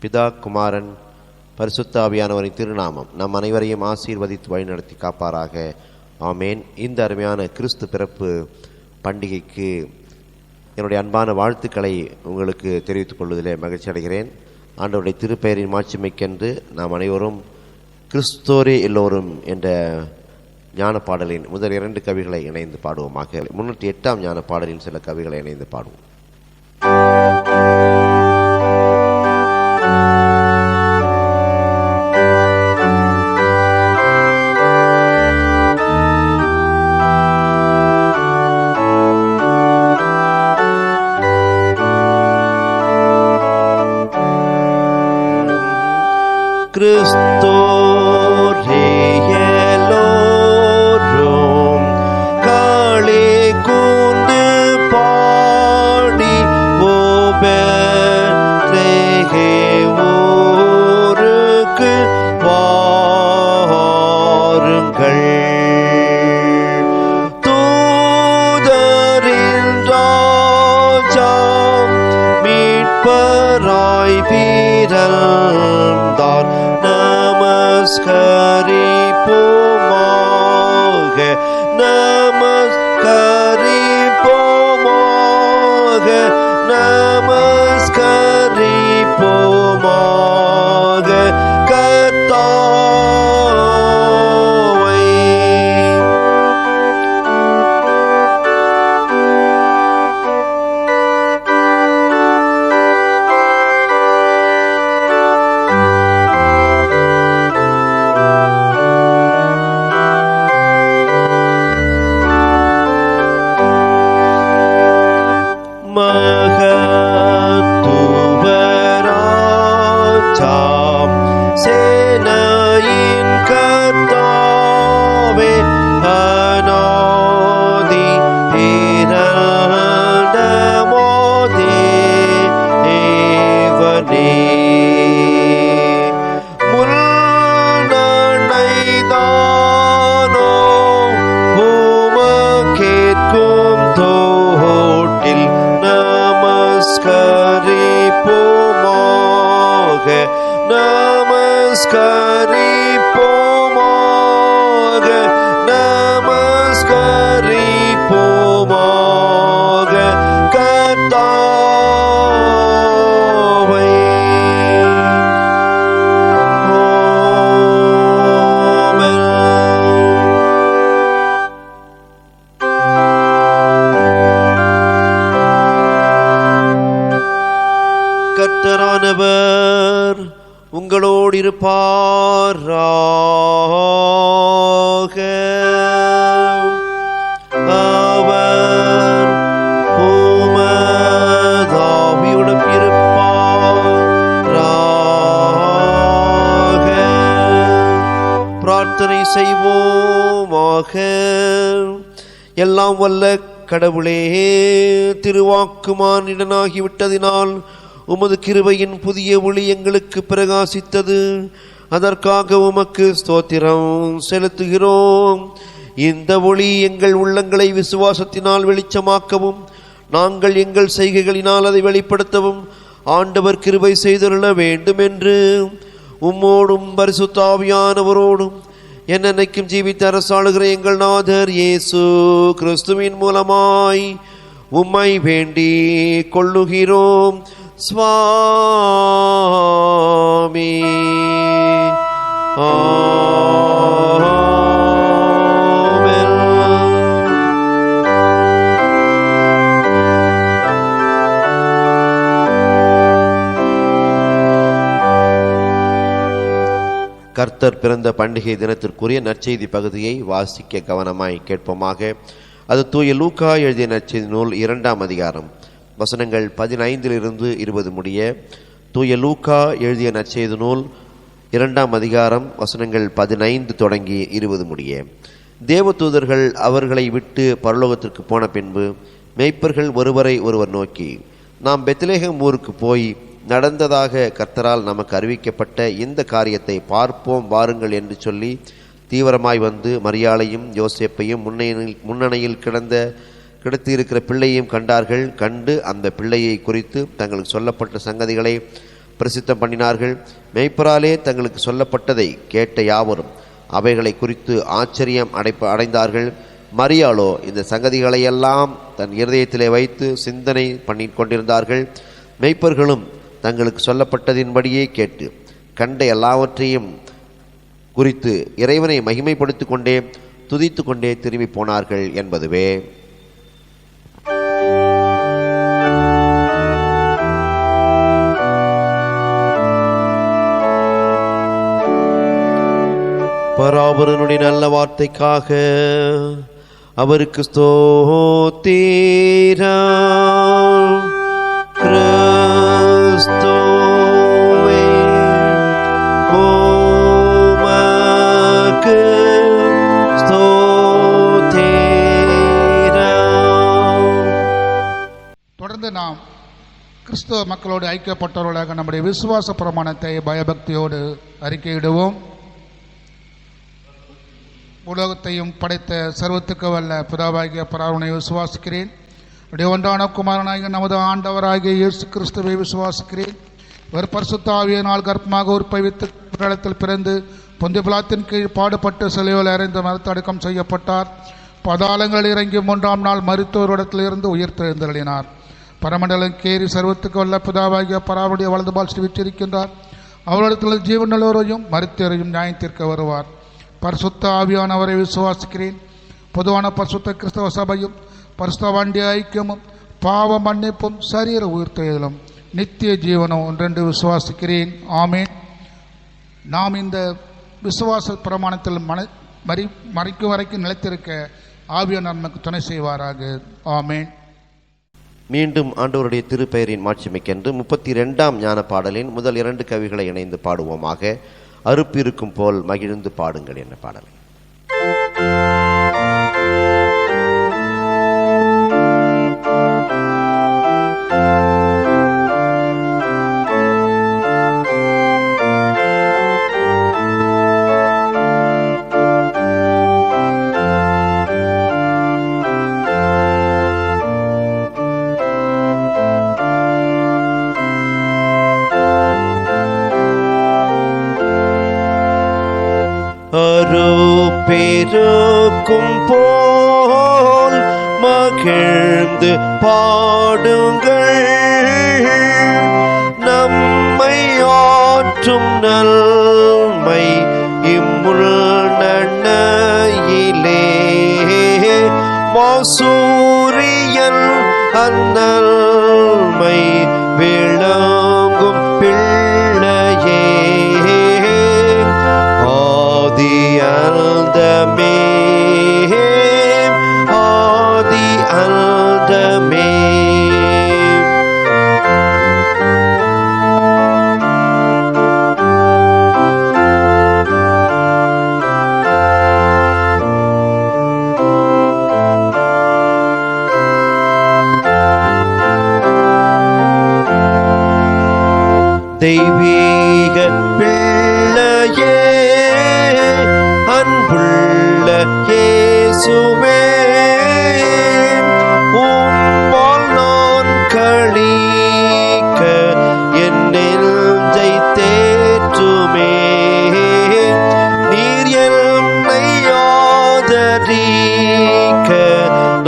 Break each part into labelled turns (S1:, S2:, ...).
S1: பிதா, குமாரன், பரிசுத்த ஆவியானவரின் திருநாமம் நம் அனைவரையும் ஆசீர்வதித்து வழிநடத்தி காப்பாராக. ஆமேன். இந்த அருமையான கிறிஸ்து பிறப்பு பண்டிகைக்கு என்னுடைய அன்பான வாழ்த்துக்களை உங்களுக்கு தெரிவித்துக் கொள்வதிலே மகிழ்ச்சி அடைகிறேன். ஆண்டவருடைய திருப்பெயரின் மாட்சிமைக்கென்று நாம் அனைவரும் கிறிஸ்தோரே எல்லோரும் என்ற ஞான பாடலின் முதல் 2 கவிகளை இணைந்து பாடுவோமாக. 308ஆம் ஞான பாடலின் சில கவிகளை இணைந்து பாடுவோம். கிறிஸ்தோரே எல்லோரும் களி கூர்ந்து பாடி ஓபேத்லேகே ஊருக்கு வாருங்கள். தூதரின் ராஜா மீட்பராய் வீரந்தார் நமஸ்கரிப்போமாக, நமஸ்கரிப்போமாக, நமஸ்கரிப்போமாக கர்த்தாவை. மகத்துவராஜாம் சேனையின் கர்த்தாவே, அநாதி இரண்டமோதேவனே, முன்னணைதானோ உமக்கேற்கும் தோட்டில் நமஸ்கரிப்போமாக, நமஸ்கரிப்போமாக, நமஸ்கரிப்போமாக கர்த்தாவை. கர்த்தரானவர் உங்களோடு இருப்பாராக. அவர் உமதாவியுடன் இருப்பாராக. பிரார்த்தனை செய்வோமாக. எல்லாம் வல்ல கடவுளே, திருவாக்குமானிடனாகிவிட்டதினால் உமது கிருபையின் புதிய ஒளி எங்களுக்கு பிரகாசித்தது. அதற்காக உமக்கு ஸ்தோத்திரம் செலுத்துகிறோம். இந்த ஒளி எங்கள் உள்ளங்களை விசுவாசத்தினால் வெளிச்சமாக்கவும், நாங்கள் எங்கள் செய்கைகளினால் அதை வெளிப்படுத்தவும் ஆண்டவர் கிருபை செய்தருள வேண்டும் என்று உம்மோடும் பரிசுத்த ஆவியானவரோடும் என்னென்னைக்கும் ஜீவித்து அரசாளுகிற எங்கள் நாதர் இயேசு கிறிஸ்துவின் மூலமாய் உம்மை வேண்டி கொள்ளுகிறோம். சுவாமி. ஆமென். கர்த்தர் பிறந்த பண்டிகை தினத்திற்குரிய நற்செய்தி பகுதியை வாசிக்க கவனமாய் கேட்போமாக. அது தூய லூக்கா எழுதிய நற்செய்தி நூல் 2ஆம் அதிகாரம் வசனங்கள் 15 20 முடிய. தூய லூக்கா எழுதிய நற்செய்தி நூல் 2ஆம் அதிகாரம் வசனங்கள் 15 தொடங்கி 20 முடிய. தேவதூதர்கள் அவர்களை விட்டு பரலோகத்திற்கு போன பின்பு மேய்ப்பர்கள் ஒருவரை ஒருவர் நோக்கி, நாம் பெத்லெகேம் ஊருக்கு போய் நடந்ததாக கர்த்தரால் நமக்கு அறிவிக்கப்பட்ட இந்த காரியத்தை பார்ப்போம் வாருங்கள் என்று சொல்லி தீவிரமாய் வந்து மரியாளையும் யோசேப்பையும் முன்னணையில் கிடத்தியிருக்கிற பிள்ளையையும் கண்டார்கள். கண்டு அந்த பிள்ளையை குறித்து தங்களுக்கு சொல்லப்பட்ட சங்கதிகளை பிரசித்தம் பண்ணினார்கள். மேய்ப்பராலே தங்களுக்கு சொல்லப்பட்டதை கேட்ட யாவரும் அவைகளை குறித்து ஆச்சரியம் அடைந்தார்கள். மரியாளோ இந்த சங்கதிகளையெல்லாம் தன் இருதயத்திலே வைத்து சிந்தனை பண்ணி கொண்டிருந்தார்கள். மேய்ப்பர்களும் தங்களுக்கு சொல்லப்பட்டதின்படியே கேட்டு கண்ட எல்லாவற்றையும் குறித்து இறைவனை மகிமைப்படுத்திக் கொண்டே துதித்து கொண்டே திரும்பி போனார்கள் என்பதுவே. பராபரனுடைய நல்ல வார்த்தைக்காக அவருக்கு ஸ்தோத்திரம். கிறிஸ்துவே உமக்கு ஸ்தோத்திரம்.
S2: தொடர்ந்து நாம் கிறிஸ்துவ மக்களோடு ஐக்கியப்பட்டவர்களாக நம்முடைய விசுவாச பிரமாணத்தை பயபக்தியோடு அறிக்கையிடுவோம். உலகத்தையும் படைத்த சர்வத்துக்கு வல்ல பிதாவாகிய பராவனை விசுவாசிக்கிறேன். உடைய ஒன்றான குமாரனாகிய நமது ஆண்டவராகிய இயேசு கிறிஸ்துவை விசுவாசிக்கிறேன். இவர் பரிசுத்த ஆவியினால் கர்ப்பமாக உற்பவித்து பிரளத்தில் பிறந்து பொந்திய பிலாத்தின் கீழ் பாடுபட்டு சிலுவையில் அறைந்து மரத்தடக்கம் செய்யப்பட்டார். பாதாளங்கள் இறங்கி 3ஆம் நாள் மரித்தோரிடத்திலிருந்து உயிர்த்தெழுந்தருளினார். பரமண்டலம் கேறி சர்வத்துக்கு வல்ல பிதாவாகிய பராவனுடைய வலதுபால் சிவிச்சிருக்கின்றார். அவரிடத்தில் ஜீவனுள்ளவரையும் மரித்தோரையும் நியாயத்திற்க வருவார். பரிசுத்த ஆவியானவரை விசுவாசிக்கிறேன். பொதுவான பரிசுத்த கிறிஸ்தவ சபையும் பரிசுத்தவாண்டிய ஐக்கியமும் பாவ மன்னிப்பும் சரீர உயிர்த்தெழுதலும் நித்திய ஜீவனும் ஒன்றென்று விசுவாசிக்கிறேன். ஆமேன். நாம் இந்த விசுவாச பிரமாணத்தில் மறிக்கும் வரைக்கும் நிலைத்திருக்க ஆவியானவர் நமக்கு துணை செய்வாராக. ஆமேன்.
S1: மீண்டும் ஆண்டவருடைய திருப்பெயரின் மாட்சிமைக்கென்று 32ஆம் ஞான பாடலின் முதல் 2 கவிகளை இணைந்து பாடுவோமாக. அறுப்பிருக்கும் போல் மகிழ்ந்து பாடுங்கள் என்ற பாடலை. அறுப்பெருக்கும் போல் மகிழ்ந்து பாடுங்கள், நம்மை ஆற்றும் நன்மை இம்முள் நன்னையிலே மாசூரியன் அந்நன்மை விளங்கும் பிள்ளையே ஆதி அந்தமே ஆதி அந்தமே. தெய்வீக பிள்ளையே அன்புள்ள இயேசுவே, உம்மால் நான் களிக்க என் நெஞ்சை தேற்றுமே. நீர் என்னை ஆதரிக்க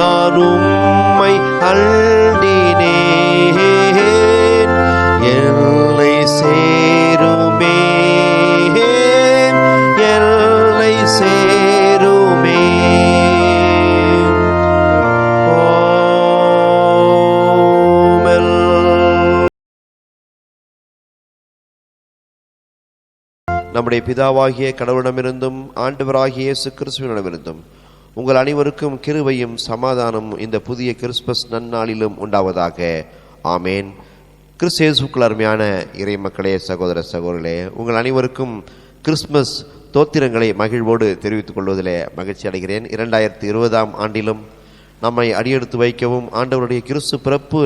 S1: நான் உம்மை அண்டினேன். எல்லை சேருமே எல்லை சேருமே. நம்முடைய பிதாவாகிய கடவுளிடமிருந்தும் ஆண்டவராகிய இயேசு கிறிஸ்துவினிடமிருந்தும் உங்கள் அனைவருக்கும் கிருபையும் சமாதானமும் இந்த புதிய கிறிஸ்துமஸ் நன்னாளிலும் உண்டாவதாக. ஆமேன். கிறிஸ்து இயேசுவுக்குள் அருமையான இறை மக்களே, சகோதர சகோதரர்களே, உங்கள் அனைவருக்கும் கிறிஸ்துமஸ் தோத்திரங்களை மகிழ்வோடு தெரிவித்துக் கொள்வதிலே மகிழ்ச்சி அடைகிறேன். 2020ஆம் ஆண்டிலும் நம்மை அடியெடுத்து வைக்கவும் ஆண்டவருடைய கிறிஸ்து பிறப்பு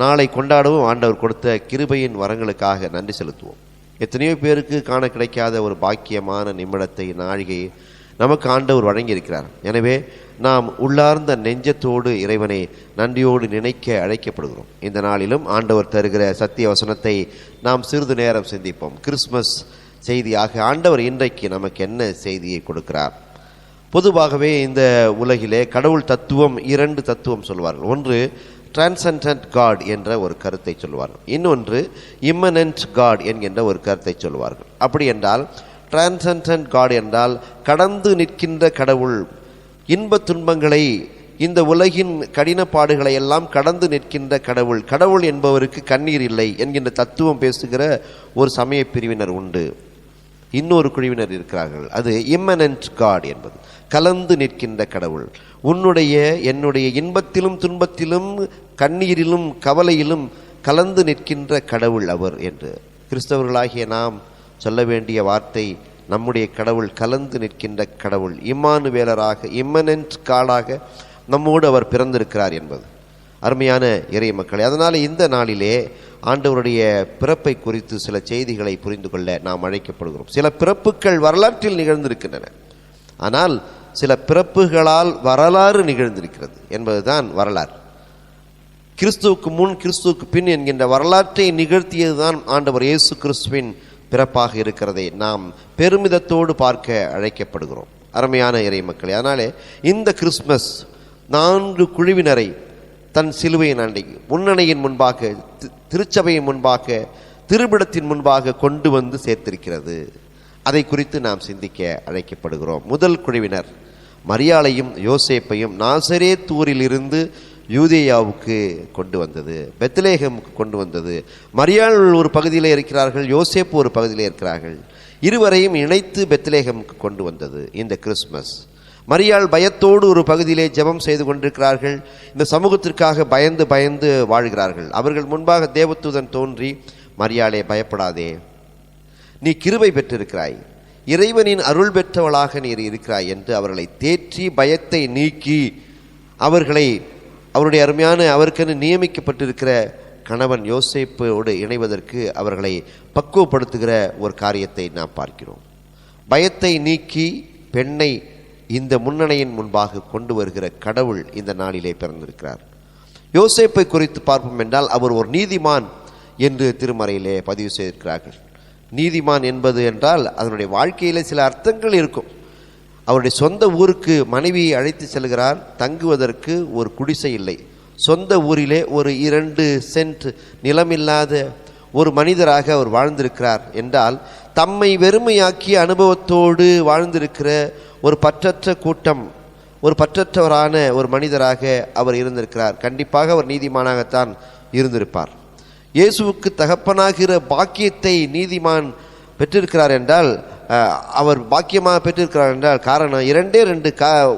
S1: நாளை கொண்டாடவும் ஆண்டவர் கொடுத்த கிருபையின் வரங்களுக்காக நன்றி செலுத்துவோம். எத்தனையோ பேருக்கு காண கிடைக்காத ஒரு பாக்கியமான நிமிடத்தை, நாழிகையை நமக்கு ஆண்டவர் வழங்கியிருக்கிறார். எனவே நாம் உள்ளார்ந்த நெஞ்சத்தோடு இறைவனை நன்றியோடு நினைக்க அழைக்கப்படுகிறோம். இந்த நாளிலும் ஆண்டவர் தருகிற சத்திய வசனத்தை நாம் சிறிது நேரம் சிந்திப்போம். கிறிஸ்மஸ் செய்தியாக ஆண்டவர் இன்றைக்கு நமக்கு என்ன செய்தியை கொடுக்கிறார்? பொதுவாகவே இந்த உலகிலே கடவுள் தத்துவம் 2 தத்துவம் சொல்வார்கள். ஒன்று டிரான்சென்டன்ட் காட் என்ற ஒரு கருத்தை சொல்வார்கள், இன்னொன்று இம்மனன்ட் காட் என்கின்ற ஒரு கருத்தை சொல்வார்கள். அப்படி என்றால் டிரான்சென்டன்ட் காட் என்றால் கடந்து நிற்கின்ற கடவுள், இன்ப துன்பங்களை, இந்த உலகின் கடினப்பாடுகளை எல்லாம் கடந்து நிற்கின்ற கடவுள். கடவுள் என்பவருக்கு கண்ணீர் இல்லை என்கின்ற தத்துவம் பேசுகிற ஒரு சமய பிரிவினர் உண்டு. இன்னொரு குழுவினர் இருக்கிறார்கள், அது இம்மனன்ட் காட் என்பது கலந்து நிற்கின்ற கடவுள். உன்னுடைய என்னுடைய இன்பத்திலும் துன்பத்திலும் கண்ணீரிலும் கவலையிலும் கலந்து நிற்கின்ற கடவுள் அவர் என்று கிறிஸ்தவர்களாகிய நாம் சொல்ல வேண்டிய வார்த்தை, நம்முடைய கடவுள் கலந்து நிற்கின்ற கடவுள், இம்மானுவேலராக, இம்மனன்ட் காடாக நம்மோடு அவர் பிறந்திருக்கிறார் என்பது. அருமையான இறை மக்களை, அதனால் இந்த நாளிலே ஆண்டவருடைய பிறப்பை குறித்து சில செய்திகளை புரிந்து கொள்ள நாம் அழைக்கப்படுகிறோம். சில பிறப்புகள் வரலாற்றில் நிகழ்ந்திருக்கின்றன, ஆனால் சில பிறப்புகளால் வரலாறு நிகழ்ந்திருக்கிறது என்பதுதான் வரலாறு. கிறிஸ்துவுக்கு முன் கிறிஸ்துவுக்கு பின் என்கின்ற வரலாற்றை நிகழ்த்தியதுதான் ஆண்டவர் இயேசு கிறிஸ்துவின் பிறப்பாக இருக்கிறதை நாம் பெருமிதத்தோடு பார்க்க அழைக்கப்படுகிறோம். அருமையான இறை மக்களே, அதனாலே இந்த கிறிஸ்மஸ் 4 குழுவினரை தன் சிலுவையின் அண்டைக்கு, முன்னணையின் முன்பாக, திருச்சபையின் முன்பாக, திருபிடத்தின் முன்பாக கொண்டு வந்து சேர்த்திருக்கிறது. அதை குறித்து நாம் சிந்திக்க அழைக்கப்படுகிறோம். முதல் குழுவினர் மரியாளையும் யோசேப்பையும் நாசரேத் ஊரிலிருந்து யூதேயாவுக்கு கொண்டு வந்தது, பெத்லேகேமுக்கு கொண்டு வந்தது. மரியாள் ஒரு பகுதியிலே இருக்கிறார்கள், யோசேப்பு ஒரு பகுதியிலே இருக்கிறார்கள். இருவரையும் இணைத்து பெத்லேகேமுக்கு கொண்டு வந்தது இந்த கிறிஸ்மஸ். மரியாள் பயத்தோடு ஒரு பகுதியிலே ஜெபம் செய்து கொண்டிருக்கிறார்கள். இந்த சமூகத்திற்காக பயந்து பயந்து வாழ்கிறார்கள். அவர்கள் முன்பாக தேவதூதன் தோன்றி, மரியாளே பயப்படாதே, நீ கிருபை பெற்றிருக்கிறாய், இறைவனின் அருள் பெற்றவளாக நீர் இருக்கிறாய் என்று அவர்களை தேற்றி பயத்தை நீக்கி அவர்களை அவருடைய அருமையான அவருக்கென்று நியமிக்கப்பட்டிருக்கிற கணவன் யோசேப்போடு இணைவதற்கு அவர்களை பக்குவப்படுத்துகிற ஒரு காரியத்தை நாம் பார்க்கிறோம். பயத்தை நீக்கி பெண்ணை இந்த முன்னணியின் முன்பாக கொண்டு வருகிற கடவுள் இந்த நாளிலே பிறந்திருக்கிறார். யோசேப்பை குறித்து பார்ப்போம் என்றால் அவர் ஒரு நீதிமான் என்று திருமறையிலே பதிவு செய்திருக்கிறார்கள். நீதிமான் என்பது என்றால் அதனுடைய வாழ்க்கையிலே சில அர்த்தங்கள் இருக்கும். அவருடைய சொந்த ஊருக்கு மனைவியை அழைத்து செல்கிறார், தங்குவதற்கு ஒரு குடிசை இல்லை. சொந்த ஊரிலே ஒரு 2 சென்ட் நிலமில்லாத ஒரு மனிதராக அவர் வாழ்ந்திருக்கிறார் என்றால், தம்மை வெறுமையாக்கிய அனுபவத்தோடு வாழ்ந்திருக்கிற ஒரு பற்றற்ற கூட்டம், ஒரு பற்றற்றவரான ஒரு மனிதராக அவர் இருந்திருக்கிறார். கண்டிப்பாக அவர் நீதிமானாகத்தான் இருந்திருப்பார். இயேசுவுக்கு தகப்பனாகிற பாக்கியத்தை நீதிமான் பெற்றிருக்கிறார் என்றால், அவர் பாக்கியமாக பெற்றிருக்கிறார் என்றால் காரணம் 2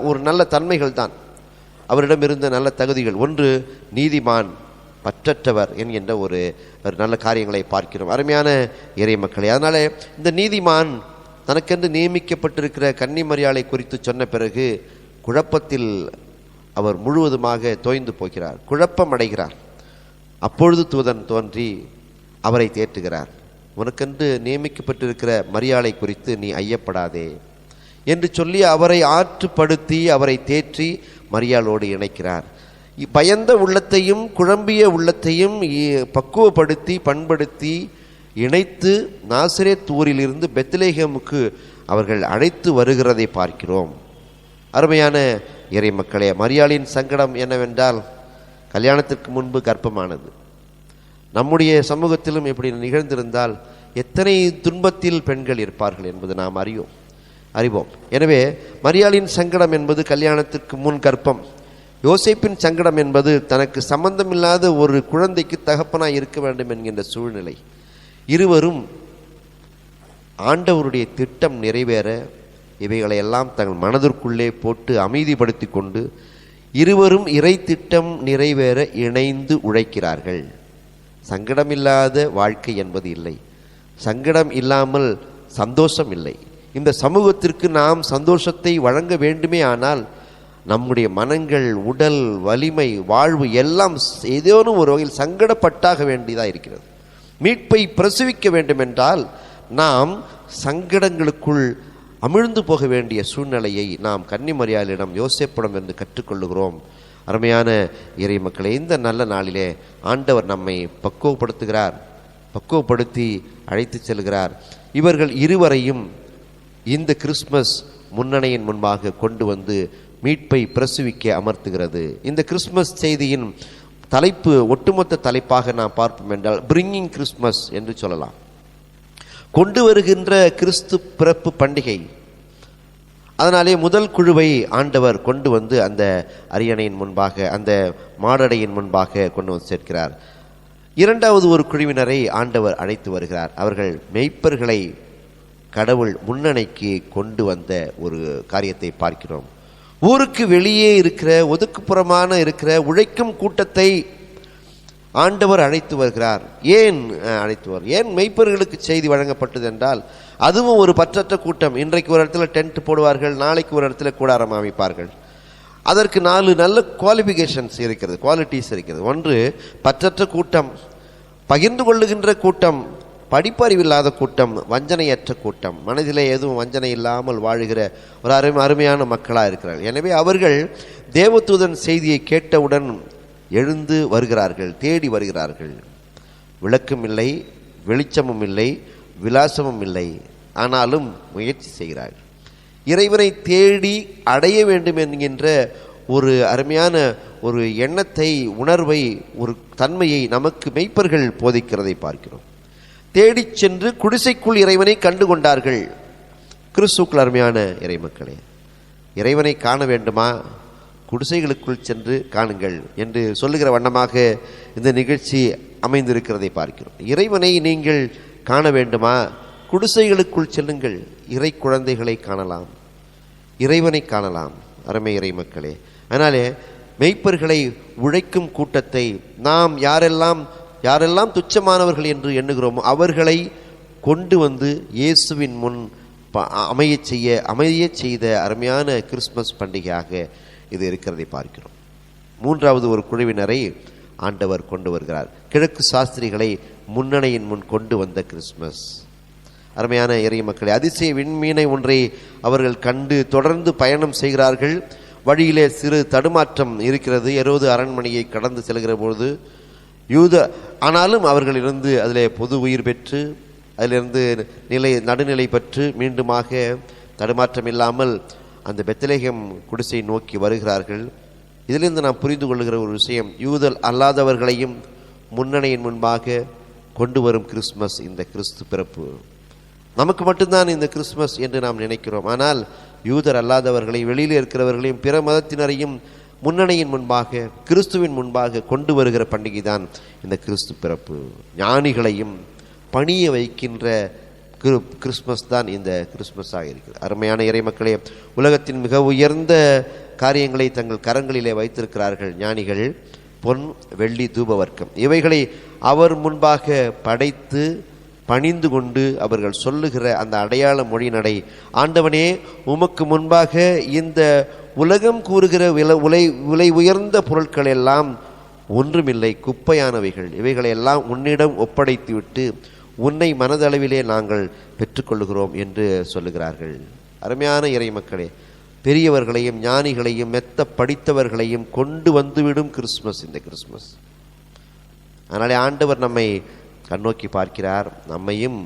S1: ஒரு நல்ல தன்மைகள் தான் அவரிடம் இருந்த நல்ல தகுதிகள். ஒன்று, நீதிமான், பற்றற்றவர் என்கின்ற ஒரு நல்ல காரியங்களை பார்க்கிறோம். அருமையான இறை மக்களே, அதனால இந்த நீதிமான் தனக்கென்று நியமிக்கப்பட்டிருக்கிற கன்னி மரியாளை குறித்து சொன்ன பிறகு குழப்பத்தில் அவர் முழுவதுமாக தோய்ந்து போகிறார், குழப்பம் அடைகிறார். அப்பொழுது தூதன் தோன்றி அவரை தேற்றுகிறார். உனக்கென்று நியமிக்கப்பட்டிருக்கிற மரியாளை குறித்து நீ ஐயப்படாதே என்று சொல்லி அவரை ஆற்றுப்படுத்தி அவரை தேற்றி மரியாளோடு இணைக்கிறார். பயந்த உள்ளத்தையும் குழம்பிய உள்ளத்தையும் பக்குவப்படுத்தி பண்படுத்தி இணைத்து நாசரேத் ஊரிலிருந்து பெத்லேகேமுக்கு அவர்கள் அழைத்து வருகிறதை பார்க்கிறோம். அருமையான இறை மக்களே, மரியாளின் சங்கடம் என்னவென்றால், கல்யாணத்திற்கு முன்பு கர்ப்பமானது. நம்முடைய சமூகத்திலும் இப்படி நிகழ்ந்திருந்தால் எத்தனை துன்பத்தில் பெண்கள் இருப்பார்கள் என்பது நாம் அறிவோம். எனவே மரியாளின் சங்கடம் என்பது கல்யாணத்திற்கு முன் கர்ப்பம். யோசேப்பின் சங்கடம் என்பது தனக்கு சம்பந்தமில்லாத ஒரு குழந்தைக்கு தகப்பனாய் இருக்க வேண்டும் என்கின்ற சூழ்நிலை. இருவரும் ஆண்டவருடைய திட்டம் நிறைவேற இவைகளை எல்லாம் தங்கள் மனதிற்குள்ளே போட்டு அமைதிப்படுத்தி கொண்டு இருவரும் இறை திட்டம் நிறைவேற இணைந்து உழைக்கிறார்கள். சங்கடமில்லாத வாழ்க்கை என்பது இல்லை, சங்கடம் இல்லாமல் சந்தோஷம் இல்லை. இந்த சமூகத்திற்கு நாம் சந்தோஷத்தை வழங்க வேண்டுமே ஆனால் நம்முடைய மனங்கள், உடல் வலிமை, வாழ்வு எல்லாம் ஏதேனும் ஒரு வகையில் சங்கடப்பட்டாக வேண்டியதாக இருக்கிறது. மீட்பை பிரசவிக்க வேண்டும் என்றால் நாம் சங்கடங்களுக்குள் அமிழ்ந்து போக வேண்டிய சூழ்நிலையை நாம் கன்னிமரியாளிடம் யோசேப்பிடம் என்று கற்றுக்கொள்ளுகிறோம். அருமையான இறை மக்களே, இந்த நல்ல நாளிலே ஆண்டவர் நம்மை பக்குவப்படுத்தி அழைத்து செல்கிறார். இவர்கள் இருவரையும் இந்த கிறிஸ்மஸ் முன்னணியின் முன்பாக கொண்டு வந்து மீட்பை பிரசுவிக்க அமர்த்துகிறது. இந்த கிறிஸ்மஸ் செய்தியின் தலைப்பு, ஒட்டுமொத்த தலைப்பாக நாம் பார்ப்போம் என்றால் பிரிங்கிங் கிறிஸ்மஸ் என்று சொல்லலாம். கொண்டு வருகின்ற கிறிஸ்து பிறப்பு பண்டிகை. அதனாலே முதல் குழுவை ஆண்டவர் கொண்டு வந்து அந்த அரியணையின் முன்பாக, அந்த மாடடையின் முன்பாக கொண்டு வந்து சேர்க்கிறார். இரண்டாவது ஒரு குழுவினரை ஆண்டவர் அழைத்து வருகிறார். அவர்கள் மெய்ப்பர்களை கடவுள் முன்னணிக்கு கொண்டு வந்த ஒரு காரியத்தை பார்க்கிறோம். ஊருக்கு வெளியே இருக்கிற, ஒதுக்குப்புறமான இருக்கிற உழைக்கும் கூட்டத்தை ஆண்டவர் அழைத்து வருகிறார். ஏன் மெய்ப்பர்களுக்கு செய்தி வழங்கப்பட்டது என்றால், அதுவும் ஒரு பற்றற்ற கூட்டம். இன்றைக்கு ஒரு இடத்துல டென்ட் போடுவார்கள், நாளைக்கு ஒரு இடத்துல கூடாரம் அமைப்பார்கள். அதற்கு 4 நல்ல குவாலிஃபிகேஷன்ஸ் இருக்கிறது, குவாலிட்டிஸ் இருக்கிறது. ஒன்று, பற்றற்ற கூட்டம், பகிர்ந்து கொள்ளுகின்ற கூட்டம், படிப்பறிவில்லாத கூட்டம், வஞ்சனையற்ற கூட்டம், மனதிலே எதுவும் வஞ்சனை இல்லாமல் வாழுகிற ஒரு அருமையான மக்களாக இருக்கிறார்கள். எனவே அவர்கள் தேவதூதன் செய்தியை கேட்டவுடன் எழுந்து வருகிறார்கள், தேடி வருகிறார்கள். விளக்கும் இல்லை, வெளிச்சமும் இல்லை, விலாசமும் இல்லை, ஆனாலும் முயற்சி செய்கிறார்கள். இறைவனை தேடி அடைய வேண்டும் என்கின்ற ஒரு அருமையான ஒரு எண்ணத்தை, உணர்வை, ஒரு தன்மையை நமக்கு மெய்ப்பர்கள் போதிக்கிறதை பார்க்கிறோம். தேடிச் சென்று குடிசைக்குள் இறைவனை கண்டு கொண்டார்கள். கிறிஸ்துக்குள் அருமையான இறை மக்களே, இறைவனை காண வேண்டுமா? குடிசைகளுக்குள் சென்று காணுங்கள் என்று சொல்லுகிற வண்ணமாக இந்த நிகழ்ச்சி அமைந்திருக்கிறதை பார்க்கிறோம். இறைவனை நீங்கள் காண வேண்டுமா? குடிசைகளுக்குள் செல்லுங்கள். இறை குழந்தைகளை காணலாம், இறைவனை காணலாம். அருமை இறை மக்களே, அதனாலே மெய்ப்பர்களை, உழைக்கும் கூட்டத்தை நாம் யாரெல்லாம் துச்சமானவர்கள் என்று எண்ணுகிறோமோ அவர்களை கொண்டு வந்து இயேசுவின் முன் அமைய செய்த அருமையான கிறிஸ்மஸ் பண்டிகையாக இது இருக்கிறதை பார்க்கிறோம். மூன்றாவது ஒரு குழுவினரை ஆண்டவர் கொண்டு வருகிறார். கிழக்கு சாஸ்திரிகளை முன்னணியின் முன் கொண்டு வந்த கிறிஸ்மஸ். அருமையான இறை மக்களே, அதிசய விண்மீனை ஒன்றை அவர்கள் கண்டு தொடர்ந்து பயணம் செய்கிறார்கள். வழியிலே சிறு தடுமாற்றம் இருக்கிறது. ஏரோது அரண்மனையை கடந்து செல்கிற பொழுது ஆனாலும் அவர்களிலிருந்து அதிலே பொது உயிர் பெற்று, அதிலிருந்து நடுநிலை பெற்று மீண்டுமாக தடுமாற்றம் இல்லாமல் அந்த பெத்லகேம் குடிசை நோக்கி வருகிறார்கள். இதிலிருந்து நாம் புரிந்து கொள்ளுகிற ஒரு விஷயம், யூதர் அல்லாதவர்களையும் முன்னணியின் முன்பாக கொண்டு வரும் கிறிஸ்மஸ் இந்த கிறிஸ்து பிறப்பு. நமக்கு மட்டும்தான் இந்த கிறிஸ்மஸ் என்று நாம் நினைக்கிறோம். ஆனால் யூதர் அல்லாதவர்களை, வெளியில் இருக்கிறவர்களையும், பிற மதத்தினரையும் முன்னணியின் முன்பாக, கிறிஸ்துவின் முன்பாக கொண்டு வருகிற பண்டிகை தான் இந்த கிறிஸ்து பிறப்பு. ஞானிகளையும் பணிய வைக்கின்ற கிறிஸ்மஸ் தான் இந்த கிறிஸ்மஸாக இருக்கிறது. அருமையான இறை மக்களே, உலகத்தின் மிக உயர்ந்த காரியங்களை தங்கள் கரங்களிலே வைத்திருக்கிறார்கள் ஞானிகள். பொன், வெள்ளி, தூபவர்க்கம் இவைகளை அவர் முன்பாக படைத்து பணிந்து கொண்டு அவர்கள் சொல்லுகிற அந்த அடையாள மொழி நடை, ஆண்டவனே உமக்கு முன்பாக இந்த உலகம் கூறுகிற விலை உயர்ந்த பொருட்கள் எல்லாம் ஒன்றுமில்லை, குப்பையானவைகள், இவைகளையெல்லாம் உன்னிடம் ஒப்படைத்து விட்டு உன்னை மனதளவிலே நாங்கள் பெற்றுக்கொள்ளுகிறோம் என்று சொல்லுகிறார்கள். அருமையான இறை மக்களே, பெரியவர்களையும் ஞானிகளையும் மெத்த படித்தவர்களையும் கொண்டு வந்துவிடும் கிறிஸ்மஸ் இந்த கிறிஸ்மஸ். அதனாலே ஆண்டவர் நம்மை கண்ணோக்கி பார்க்கிறார். நம்மையும்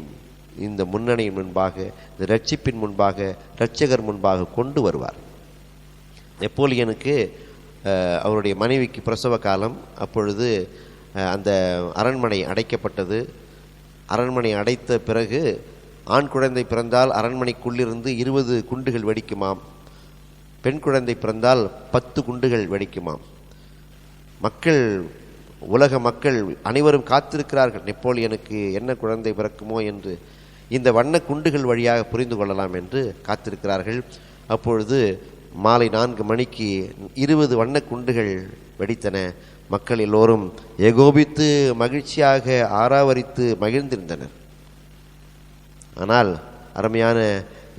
S1: இந்த முன்னணியின் முன்பாக, இந்த ரட்சிப்பின் முன்பாக, இரட்சகர் முன்பாக கொண்டு வருவார். நெப்போலியனுக்கு அவருடைய மனைவிக்கு பிரசவ காலம். அப்பொழுது அந்த அரண்மனை அடைக்கப்பட்டது. அரண்மனை அடைத்த பிறகு ஆண் குழந்தை பிறந்தால் அரண்மனைக்குள்ளிருந்து 20 குண்டுகள் வெடிக்குமாம். பெண் குழந்தை பிறந்தால் 10 குண்டுகள் வெடிக்குமாம். உலக மக்கள் அனைவரும் காத்திருக்கிறார்கள், நெப்போலியனுக்கு என்ன குழந்தை பிறக்குமோ என்று. இந்த வண்ண குண்டுகள் வழியாக புரிந்து கொள்ளலாம் என்று காத்திருக்கிறார்கள். அப்பொழுது மாலை 4 மணிக்கு 20 வண்ண குண்டுகள் வெடித்தன. மக்கள் எல்லோரும் ஏகோபித்து மகிழ்ச்சியாக ஆராவரித்து மகிழ்ந்திருந்தனர். ஆனால் அருமையான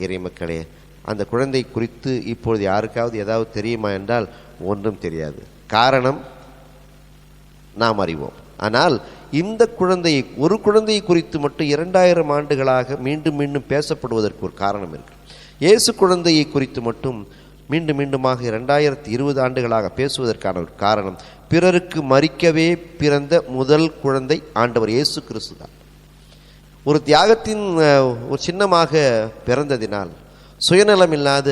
S1: இறை மக்களே, அந்த குழந்தை குறித்து இப்பொழுது யாருக்காவது ஏதாவது தெரியுமா என்றால் ஒன்றும் தெரியாது. காரணம் நாம் அறிவோம். ஆனால் இந்த ஒரு குழந்தையை குறித்து மட்டும் 2000 ஆண்டுகளாக மீண்டும் மீண்டும் பேசப்படுவதற்கு ஒரு காரணம் இருக்கு. இயேசு குழந்தையை குறித்து மட்டும் மீண்டும் மீண்டுமாக 2020 ஆண்டுகளாக பேசுவதற்கான ஒரு காரணம், பிறருக்கு மரிக்கவே பிறந்த முதல் குழந்தை ஆண்டவர் இயேசு கிறிஸ்து தான். ஒரு தியாகத்தின் ஒரு சின்னமாக பிறந்ததினால், சுயநலம் இல்லாத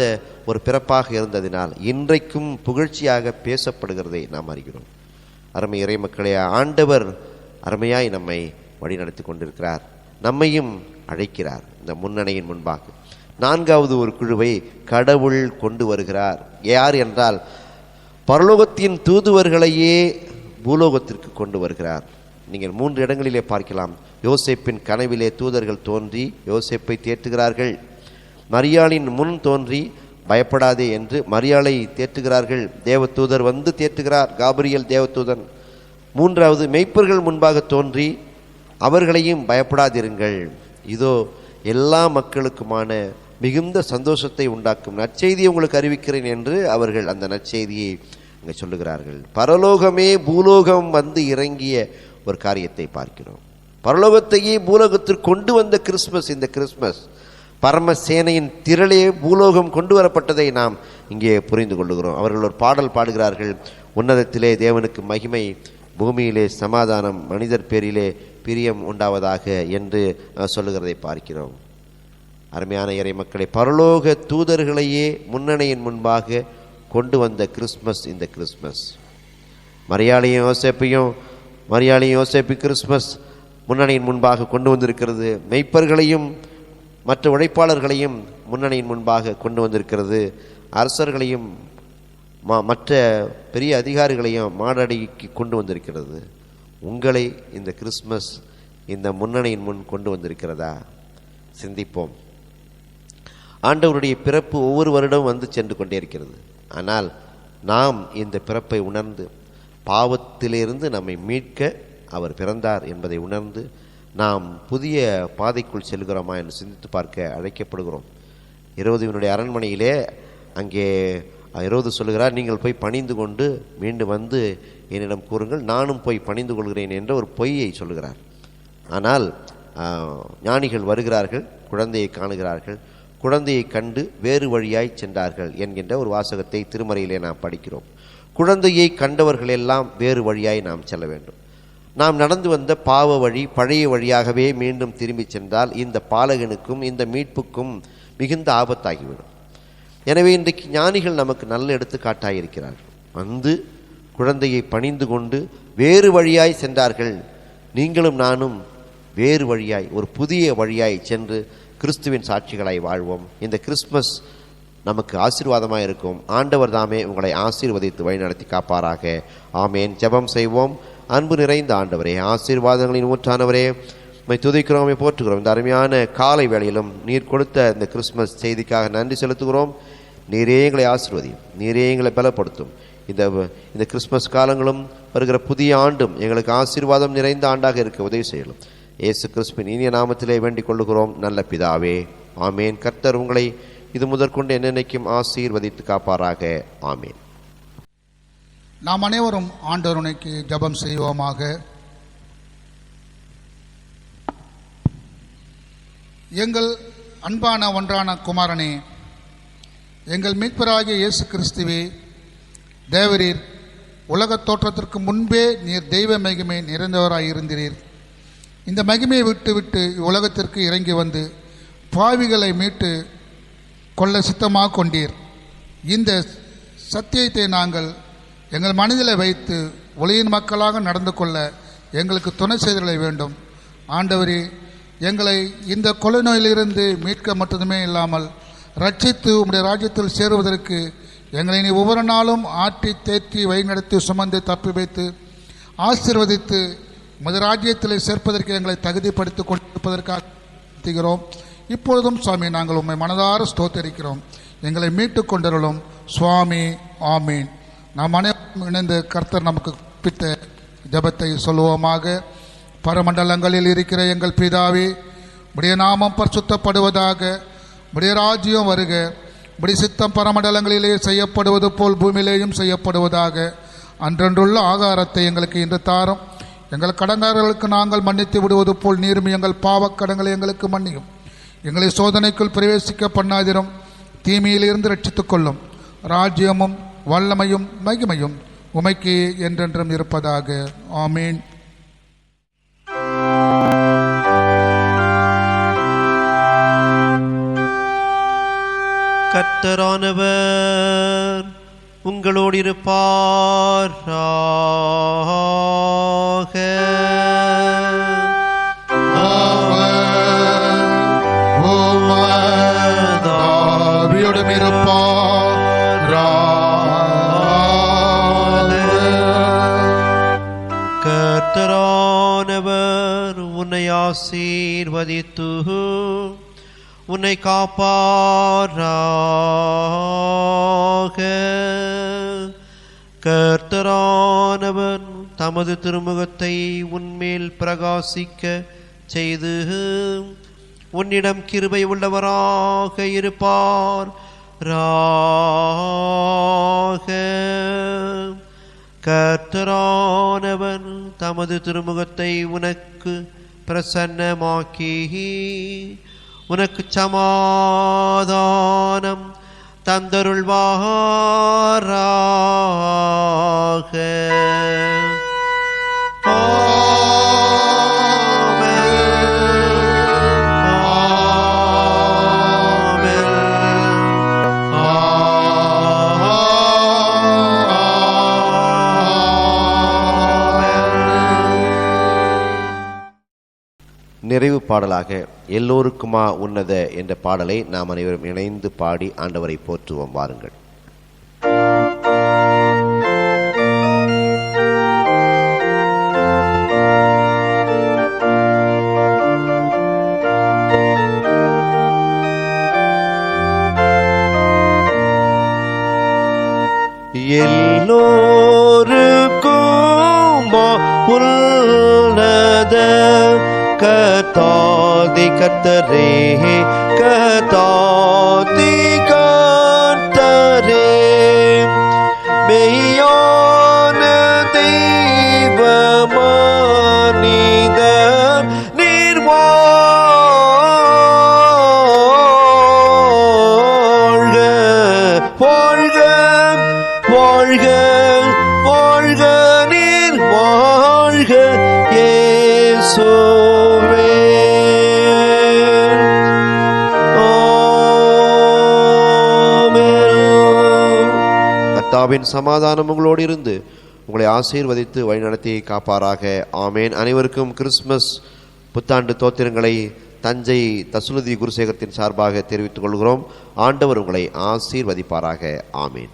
S1: ஒரு பிறப்பாக இருந்ததினால் இன்றைக்கும் புகழ்ச்சியாக பேசப்படுகிறதை நாம் அறிகிறோம். அருமை இறை மக்களே, ஆண்டவர் அருமையாய் நம்மை வழிநடத்தி கொண்டிருக்கிறார், நம்மையும் அழைக்கிறார். இந்த முன்னணியின் முன்பாக 4வது ஒரு குழுவை கடவுள் கொண்டு வருகிறார். யார் என்றால், பரலோகத்தின் தூதுவர்களையே பூலோகத்திற்கு கொண்டு வருகிறார். நீங்கள் 3 இடங்களிலே பார்க்கலாம். யோசேப்பின் கனவிலே தூதர்கள் தோன்றி யோசேப்பை தேற்றுகிறார்கள். மரியாளின் முன் தோன்றி பயப்படாதே என்று மரியாளை தேற்றுகிறார்கள். தேவதூதர் வந்து தேற்றுகிறார், காபிரியல் தேவதூதன். 3வது மெய்ப்பர்கள் முன்பாக தோன்றி அவர்களையும் பயப்படாதிருங்கள், இதோ எல்லா மக்களுக்குமான மிகுந்த சந்தோஷத்தை உண்டாக்கும் நற்செய்தியை உங்களுக்கு அறிவிக்கிறேன் என்று அவர்கள் அந்த நற்செய்தியை அங்கே சொல்லுகிறார்கள். பரலோகமே பூலோகம் வந்து இறங்கிய ஒரு காரியத்தை பார்க்கிறோம். பரலோகத்தையே பூலோகத்திற்கு கொண்டு வந்த கிறிஸ்மஸ் இந்த கிறிஸ்மஸ். பரமசேனையின் திரளே பூலோகம் கொண்டு வரப்பட்டதை நாம் இங்கே புரிந்து கொள்ளுகிறோம். அவர்கள் ஒரு பாடல் பாடுகிறார்கள், உன்னதத்திலே தேவனுக்கு மகிமை, பூமியிலே சமாதானம், மனிதர் பேரிலே பிரியம் உண்டாவதாக என்று சொல்லுகிறதை பார்க்கிறோம். அருமையான இறை மக்களை, பரலோக தூதர்களையே முன்னணியின் முன்பாக கொண்டு வந்த கிறிஸ்மஸ் இந்த கிறிஸ்மஸ். மரியாளையும் யோசேப்பு கிறிஸ்மஸ் முன்னணியின் முன்பாக கொண்டு வந்திருக்கிறது. மெய்ப்பர்களையும் மற்ற உழைப்பாளர்களையும் முன்னணியின் முன்பாக கொண்டு வந்திருக்கிறது. அரசர்களையும் மற்ற பெரிய அதிகாரிகளையும் மாடடிக்கு கொண்டு வந்திருக்கிறது. உங்களை இந்த கிறிஸ்மஸ் இந்த முன்னணியின் முன் கொண்டு வந்திருக்கிறதா? சிந்திப்போம். ஆண்டவருடைய பிறப்பு ஒவ்வொரு வருடமும் வந்து சென்று கொண்டே இருக்கிறது. ஆனால் நாம் இந்த பிறப்பை உணர்ந்து, பாவத்திலிருந்து நம்மை மீட்க அவர் பிறந்தார் என்பதை உணர்ந்து நாம் புதிய பாதைக்குள் செல்கிறோமா என்று சிந்தித்து பார்க்க அழைக்கப்படுகிறோம். ஹெரோதுவினுடைய அரண்மனையிலே அங்கே ஹெரோது சொல்லுகிறார், நீங்கள் போய் பணிந்து கொண்டு மீண்டும் வந்து என்னிடம் கூறுங்கள், நானும் போய் பணிந்து கொள்கிறேன் என்ற ஒரு பொய்யை சொல்லுகிறார். ஆனால் ஞானிகள் வருகிறார்கள், குழந்தையை காணுகிறார்கள், குழந்தையை கண்டு வேறு வழியாய் சென்றார்கள் என்கின்ற ஒரு வாசகத்தை திருமறையிலே நாம் படிக்கிறோம். குழந்தையை கண்டவர்களெல்லாம் வேறு வழியாய் நாம் செல்ல வேண்டும். நாம் நடந்து வந்த பாவ வழி, பழைய வழியாகவே மீண்டும் திரும்பி சென்றால் இந்த பாலகனுக்கும் இந்த மீட்புக்கும் மிகுந்த ஆபத்தாகிவிடும். எனவே இன்றைக்கு ஞானிகள் நமக்கு நல்ல எடுத்துக்காட்டாயிருக்கிறார்கள். வந்து குழந்தையை பணிந்து கொண்டு வேறு வழியாய் சென்றார்கள். நீங்களும் நானும் வேறு வழியாய், ஒரு புதிய வழியாய் சென்று கிறிஸ்துவின் சாட்சிகளாய் வாழ்வோம். இந்த கிறிஸ்மஸ் நமக்கு ஆசீர்வாதமாக இருக்கும். ஆண்டவர் தாமே உங்களை ஆசீர்வதித்து வழிநடத்தி காப்பாராக. ஆமேன். ஜெபம் செய்வோம். அன்பு நிறைந்த ஆண்டவரே, ஆசீர்வாதங்களின் ஊற்றானவரே, உம்மை துதிக்கிறோம், போற்றுகிறோம். இந்த அருமையான காலை வேளையிலும் நீர் கொடுத்த இந்த கிறிஸ்மஸ் செய்திக்காக நன்றி செலுத்துகிறோம். நீரே எங்களை ஆசீர்வதியும், நீரே எங்களை பலப்படுத்தும். இந்த கிறிஸ்மஸ் காலங்களும் வருகிற புதிய ஆண்டும் எங்களுக்கு ஆசீர்வாதம் நிறைந்த ஆண்டாக இருக்க உதவி செய்யலாம். இயேசு கிறிஸ்துவின் இனிய நாமத்திலே வேண்டிக் கொள்ளுகிறோம் நல்ல பிதாவே. ஆமேன். கர்த்தர் உங்களை இது முதற்கொண்டு என்னென்னைக்கும் ஆசீர்வதித்து காப்பாராக. ஆமேன்.
S2: நாம் அனைவரும் ஆண்டவருக்கு ஜெபம் செய்வோமாக. எங்கள் அன்பான ஒன்றான குமாரனே, எங்கள் மீட்பராகிய இயேசு கிறிஸ்துவே, தேவரீர் உலகத் தோற்றத்திற்கு முன்பே நீர் தெய்வ மகிமை நிறைந்தவராய் இருந்தீர். இந்த மகிமையை விட்டு உலகத்திற்கு இறங்கி வந்து பாவிகளை மீட்டு கொள்ள சித்தமாக கொண்டீர். இந்த சத்தியத்தை நாங்கள் எங்கள் மனதில் வைத்து ஒளியின் மக்களாக நடந்து கொள்ள எங்களுக்கு துணை செய்தலை வேண்டும். ஆண்டவரே, எங்களை இந்த கொலை நோயிலிருந்து மீட்க மட்டுமே இல்லாமல் ரட்சித்து உம்முடைய ராஜ்யத்தில் சேருவதற்கு எங்களை நீ ஒவ்வொரு நாளும் ஆற்றி தேற்றி வழிநடத்தி சுமந்து தப்பி வைத்து ஆசீர்வதித்து உமது ராஜ்யத்தில் சேர்ப்பதற்கு எங்களை தகுதிப்படுத்தி கொண்டிருப்பதற்காக இப்பொழுதும் சுவாமி நாங்கள் உம்மை மனதார ஸ்தோத்தரிக்கிறோம். எங்களை மீட்டு கொண்டிருளும் சுவாமி. ஆமீன். நாம் அனைவரும் இணைந்து கர்த்தர் நமக்கு பித்த ஜபத்தை சொல்லுவோமாக. பரமண்டலங்களில் இருக்கிற எங்கள் பிதாவே, உடைய நாமம் பரிசுத்தப்படுவதாக, உடைய ராஜ்யம் வருக, உடைய சித்தம் பரமண்டலங்களிலே செய்யப்படுவது போல் பூமியிலேயும் செய்யப்படுவதாக. அன்றன்றுள்ள ஆகாரத்தை எங்களுக்கு இன்று தாரும். எங்கள் கடன்காரர்களுக்கு நாங்கள் மன்னித்து விடுவது போல் நீரும் எங்கள் பாவக்கடங்களை எங்களுக்கு மன்னியும். எங்களை சோதனைக்குள் பிரவேசிக்க பண்ணாதிரும், தீமையிலிருந்து ரட்சித்துக் கொள்ளும். ராஜ்யமும் வல்லமையும் மகிமையும் உமைக்கு என்றென்றும் இருப்பதாக. ஆமீன்.
S1: கர்த்தரானவர் உங்களோடு இருப்பாராக. கர்த்தரானவர் உன்னை ஆசீர்வதித்து உன்னை காப்பாராக. கர்த்தரானவர் தமது திருமுகத்தை உன்மேல் பிரகாசிக்க செய்து உன்னிடம் கிருபை உள்ளவராக இருப்பார் ராக. கர்த்தரானவர் தமது திருமுகத்தை உனக்கு பிரசன்னமாக்கி உனக்கு சமாதானம் தந்தருள்வாராக. நிறைவு பாடலாக எல்லோருக்குமா உன்னத என்ற பாடலை நாம் அனைவரும் இணைந்து பாடி ஆண்டவரை போற்றுவோம். வாருங்கள். எல்லோருக்குமா உன்னத கர்த்தாதி கர்த்தரே கர்த்தாதி கர்த்தரே மெய்யான தெய்வ மனித நிர்வாழ்க வாழ்க வாழ்க வாழ்க நீர் வாழ்க இயேசு. கர்த்தாவின் சமாதானம் உங்களோடு இருந்து உங்களை ஆசீர்வதித்து வழிநடத்தி காப்பாராக. ஆமேன். அனைவருக்கும் கிறிஸ்துமஸ் புத்தாண்டு தோத்திரங்களை தஞ்சை தசுலுதி குருசேகரத்தின் சார்பாக தெரிவித்துக் கொள்கிறோம். ஆண்டவர் உங்களை ஆசீர்வதிப்பாராக. ஆமேன்.